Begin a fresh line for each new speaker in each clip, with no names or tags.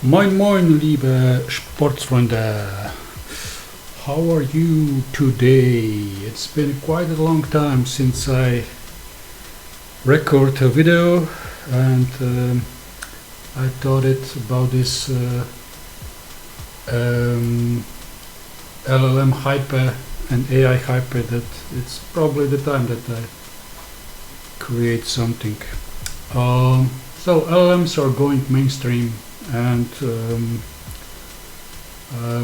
Moin moin, liebe Sportsfreunde. How are you today? It's been quite a long time since I record a video, and I thought it about this LLM hype and AI hype that it's probably the time that I create something. So LLMs are going mainstream, and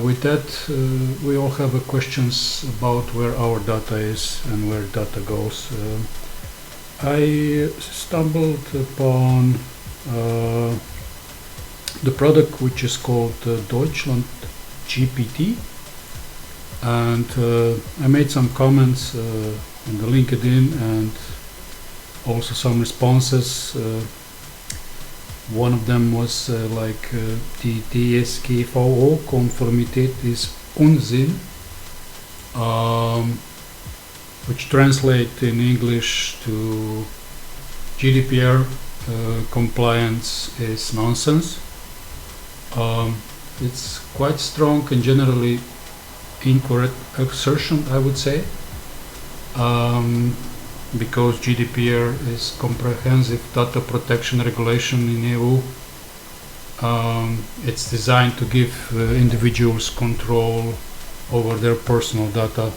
with that we all have questions about where our data is and where data goes. I stumbled upon the product which is called Deutschland GPT, and I made some comments on the LinkedIn and also some responses. One of them was die DSGVO-Konformität ist Unsinn, which translates in English to GDPR compliance is nonsense. It's quite strong and generally incorrect assertion, I would say, because GDPR is comprehensive data protection regulation in EU. It's designed to give individuals control over their personal data.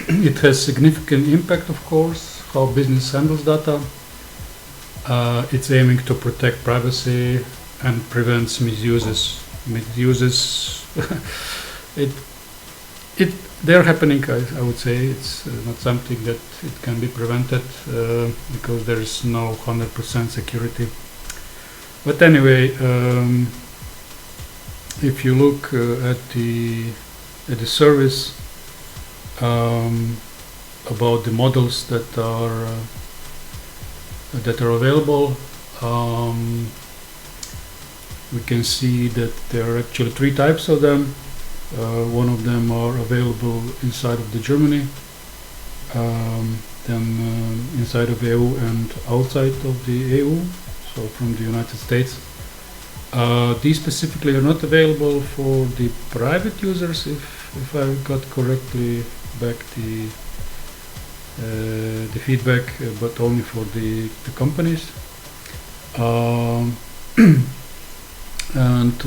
It has significant impact, of course, how business handles data. It's aiming to protect privacy and prevents misuses. They're happening, I would say. It's not something that it can be prevented because there is no 100% security. But anyway, if you look at the service about the models that are available, we can see that there are actually three types of them. One of them are available inside of the Germany, then inside of EU and outside of the EU, so from the United States. These specifically are not available for the private users, if I got correctly back the feedback, but only for the companies. And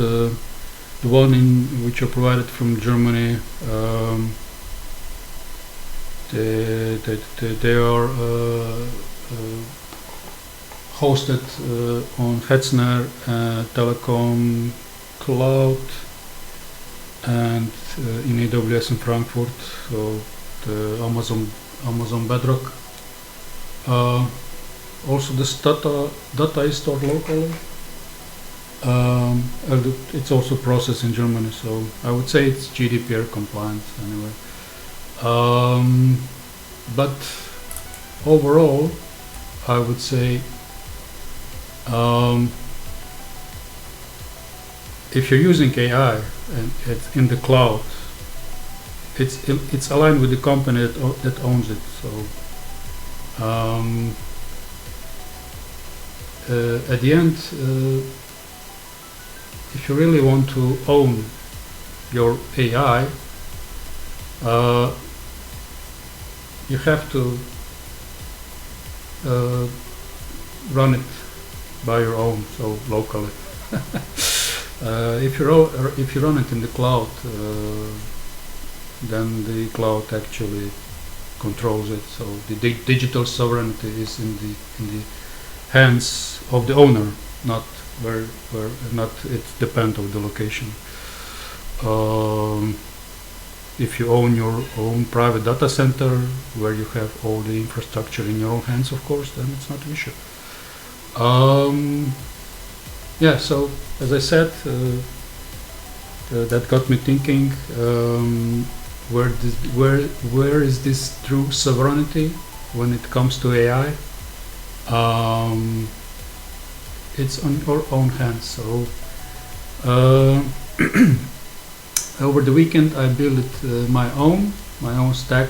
the one which are provided from Germany, they are hosted on Hetzner Telecom Cloud and in AWS in Frankfurt, so the Amazon Bedrock. Also, this data is stored locally. It's also processed in Germany, so I would say it's GDPR compliant anyway. But overall, I would say if you're using AI and it's in the cloud, it's aligned with the company that owns it. So at the end, if you really want to own your AI, you have to run it by your own, so locally. If you run it in the cloud, then the cloud actually controls it. So the digital sovereignty is in the hands of the owner, not where not it depends on the location. If you own your own private data center where you have all the infrastructure in your own hands, of course, then it's not an issue. Yeah, so as I said, that got me thinking, where is this true sovereignty when it comes to AI? It's on your own hands. So over the weekend I built my own stack.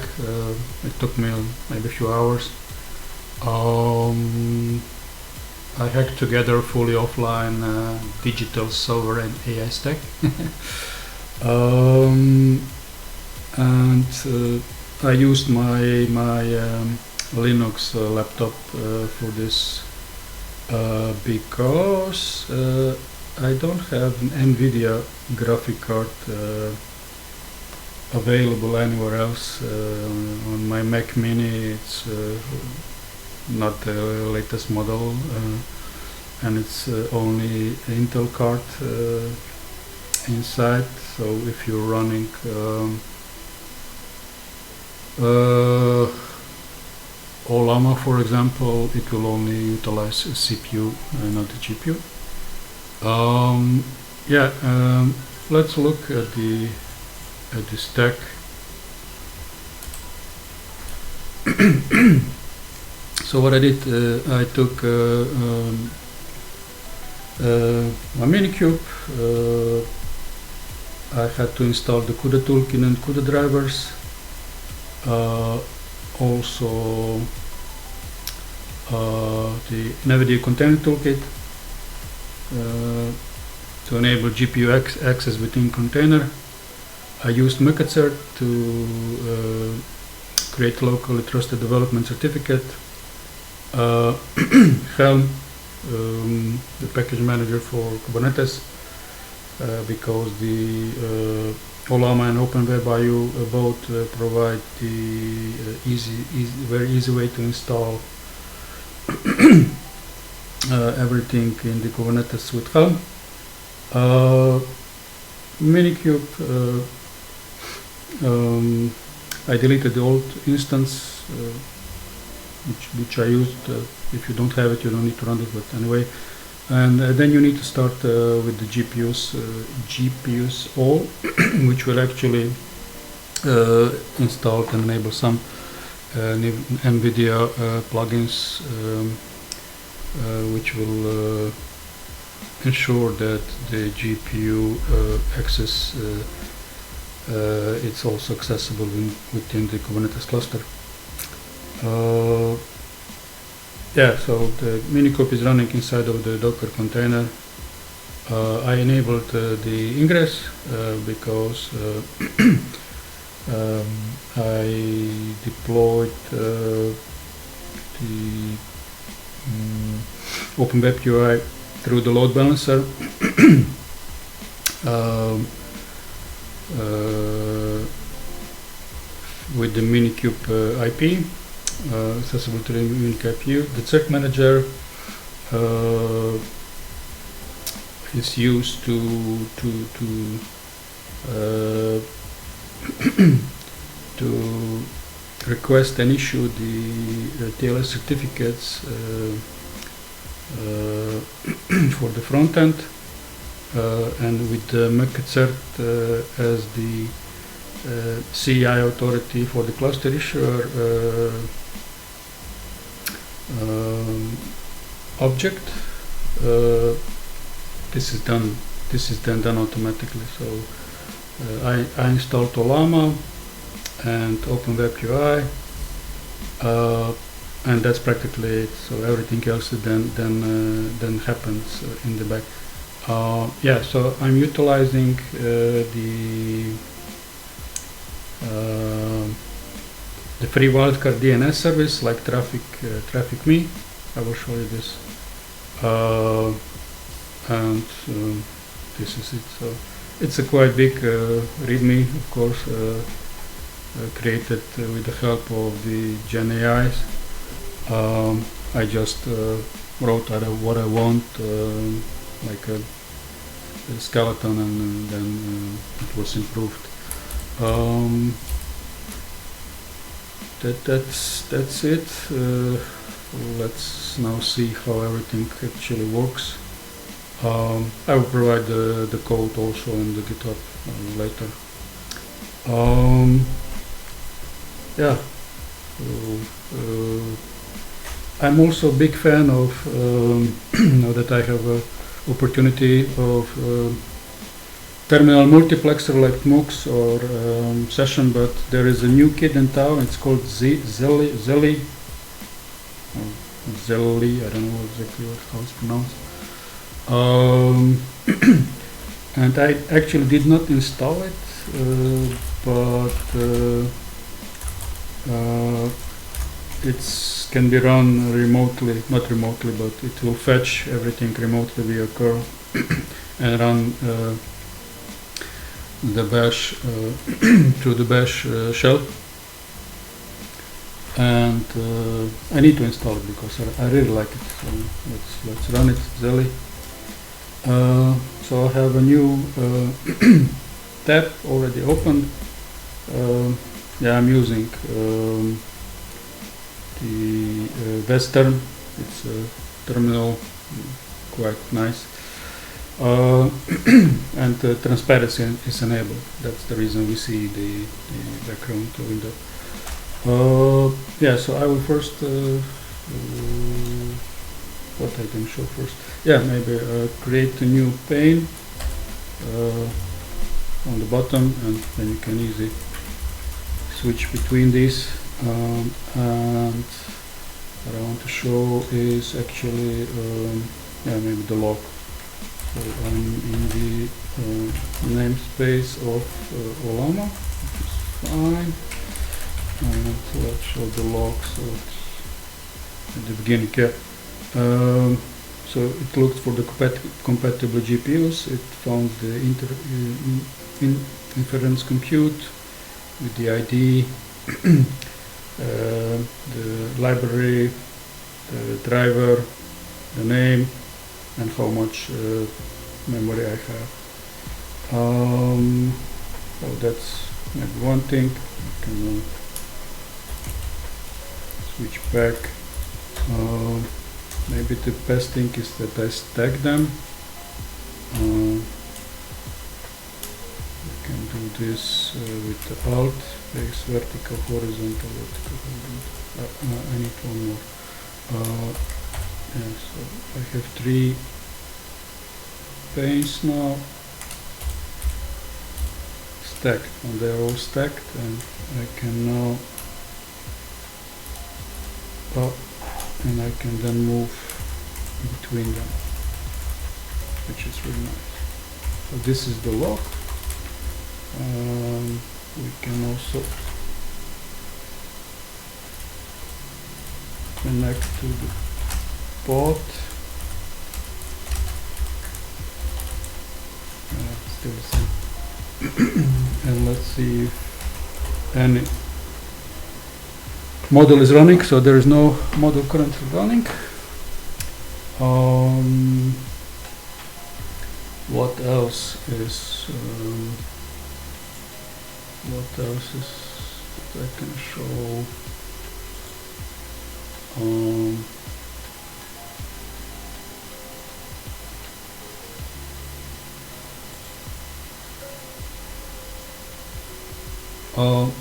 It took me maybe a few hours. I hacked together fully offline digital server and AI stack. And I used my Linux laptop for this because I don't have an NVIDIA graphic card available anywhere else. On my Mac Mini, it's not the latest model, and it's only Intel card inside. So if you're running Ollama, for example, it will only utilize a CPU and not a GPU. Let's look at the stack. So what I did, I took my Minikube. I had to install the CUDA toolkit and CUDA drivers. Also the NVIDIA container toolkit to enable GPU access within container. I used mkcert to create locally trusted development certificate. Helm, the package manager for Kubernetes, because the Ollama and Open WebUI both provide the very easy way to install everything in the Kubernetes with Helm. Minikube, I deleted the old instance which I used. If you don't have it, you don't need to run it, but anyway. And then you need to start with the GPUs all, which will actually install and enable some NVIDIA plugins, which will ensure that the GPU access it's also accessible within the Kubernetes cluster. So the Minikube is running inside of the Docker container. I enabled the Ingress because I deployed the Open WebUI through the load balancer. With the Minikube IP. Accessible to the Minikube GPU. The cert-manager is used to request and issue the TLS certificates for the front end, and with the mkcert as the CI authority for the cluster issuer object. This is then done automatically. So I installed Ollama and Open WebUI, and that's practically it. So everything else then happens in the back. So I'm utilizing the free wildcard DNS service like Traffic Me. I will show you this, and this is it. So it's a quite big README, of course, created with the help of the Gen AIs. I just wrote what I want, like a skeleton, and then it was improved. That's it. Let's now see how everything actually works. I will provide the code also in the GitHub later. I'm also a big fan of now that I have an opportunity of terminal multiplexer like MUX or Session, but there is a new kid in town. It's called Zelly. Zelly, I don't know exactly how it's pronounced. And I actually did not install it, but it can be run remotely, not remotely, but it will fetch everything remotely via curl and run the bash through the bash shell. And I need to install it because I really like it. So let's run it, Zelly. So I have a new tab already opened. Yeah, I'm using the Western. It's a terminal, quite nice. And transparency is enabled. That's the reason we see the background window. Yeah, so I will first what I can show first. Yeah, maybe create a new pane on the bottom, and then you can easily switch between these. And what I want to show is actually yeah, maybe the log. So I'm in the namespace of Ollama, which is fine. And let's show the log. So it's at the beginning. Yeah. So it looked for the compatible GPUs. It found the inference compute with the ID, the library, the driver, the name, and how much memory I have. So that's maybe one thing. I can switch back. Maybe the best thing is that I stack them. You can do this with the Alt, space, vertical, horizontal, vertical, horizontal. I need one more. Yeah, so I have 3 panes now stacked, and they're all stacked, and I can now and I can then move between them, which is really nice. So this is the log. We can also connect to the pod. Still the same. And let's see if any model is running. So there is no model currently running. What else is that I can show?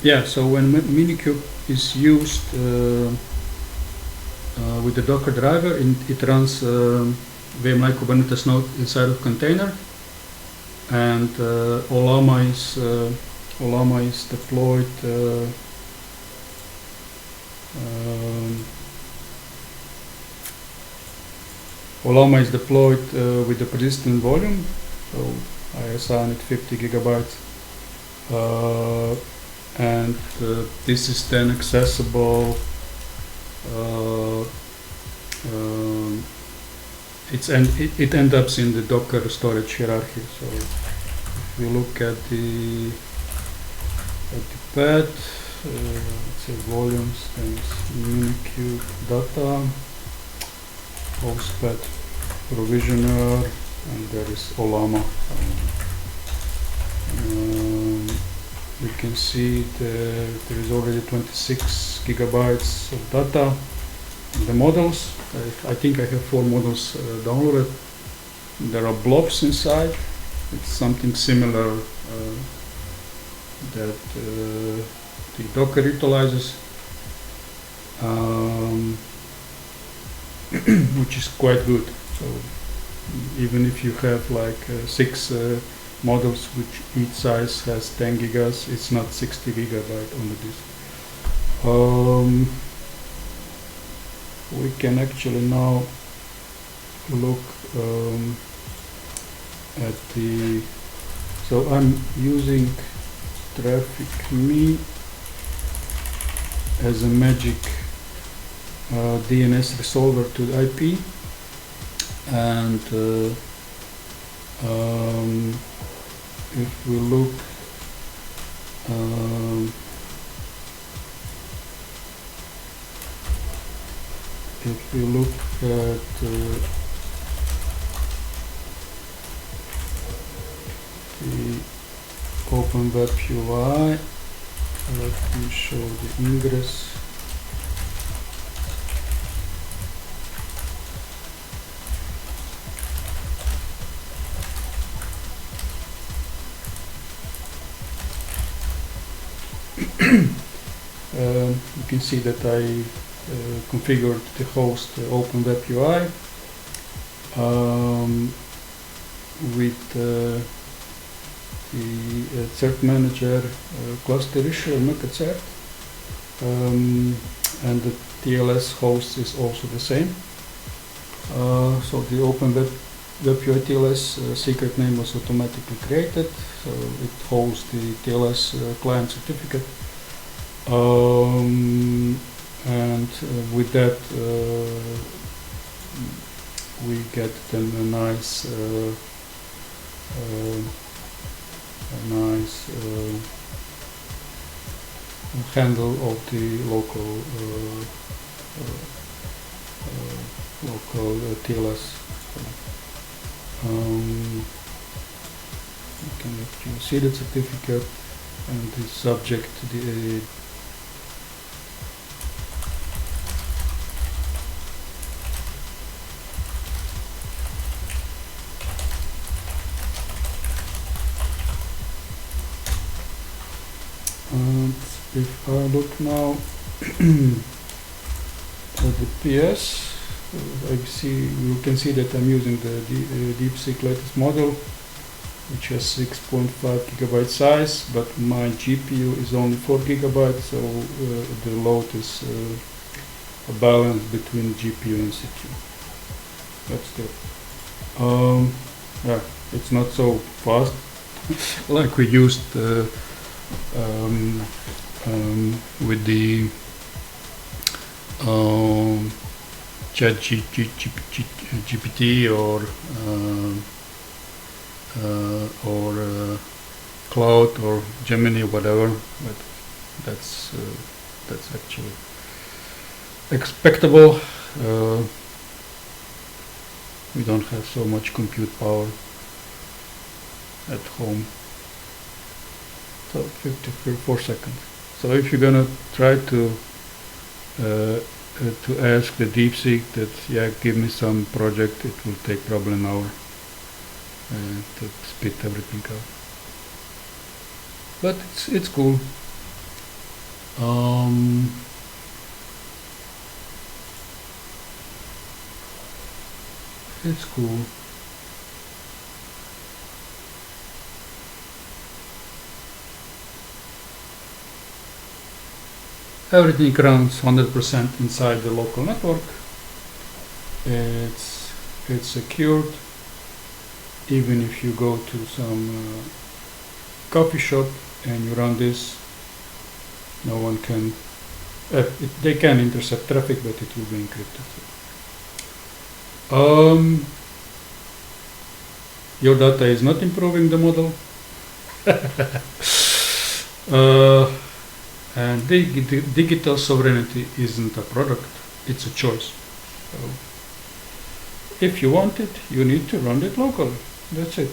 Yeah, so when Minikube is used with the Docker driver, it runs VMI Kubernetes node inside of container, and Ollama is deployed with the persistent volume, so I assign it 50 gigabytes. And this is then accessible. It ends up in the Docker storage hierarchy. So if we look at the pad, let's say volumes, then it's Minikube data, hostpad provisioner, and there is Ollama. You can see there is already 26 gigabytes of data. The models, I think I have 4 models downloaded. There are blobs inside. It's something similar that the Docker utilizes, which is quite good. So even if you have like 6 models which each size has 10 gigas, it's not 60 gigabyte on the disk. we can actually now look at the, so I'm using traffic me as a magic DNS resolver to the IP, and if we look at the Open WebUI, let me show the Ingress. You can see that I configured the host Open WebUI with the cert-manager cluster issue mkcert, and the TLS host is also the same. So the Open WebUI TLS secret name was automatically created, so it hosts the TLS client certificate. And with that we get then a nice handle of the local TLS. You can actually see the certificate and the subject the and if I look now at the PS, you can see that I'm using the DeepSeek latest model, which has 6.5 gigabyte size, but my GPU is only 4 gigabytes, so the load is a balance between GPU and CPU. That's good. Yeah, it's not so fast like we used with the GPT or Cloud or Gemini, whatever. But that's actually expectable. We don't have so much compute power at home. So 54 seconds. So if you're gonna try to ask the DeepSeek that, yeah, give me some project, it will take probably an hour to spit everything out. But it's cool. It's cool. Everything runs 100% inside the local network. It's secured. Even if you go to some coffee shop and you run this, no one can. They can intercept traffic, but it will be encrypted. Your data is not improving the model. And digital sovereignty isn't a product, it's a choice. So if you want it, you need to run it locally. That's it.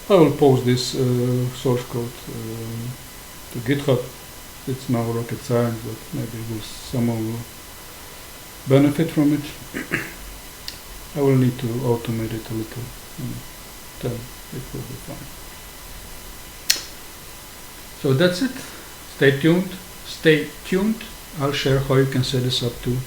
I will post this source code to GitHub. It's now rocket science, but maybe someone will benefit from it. I will need to automate it a little, and then it will be fine. So that's it. Stay tuned. I'll share how you can set this up too.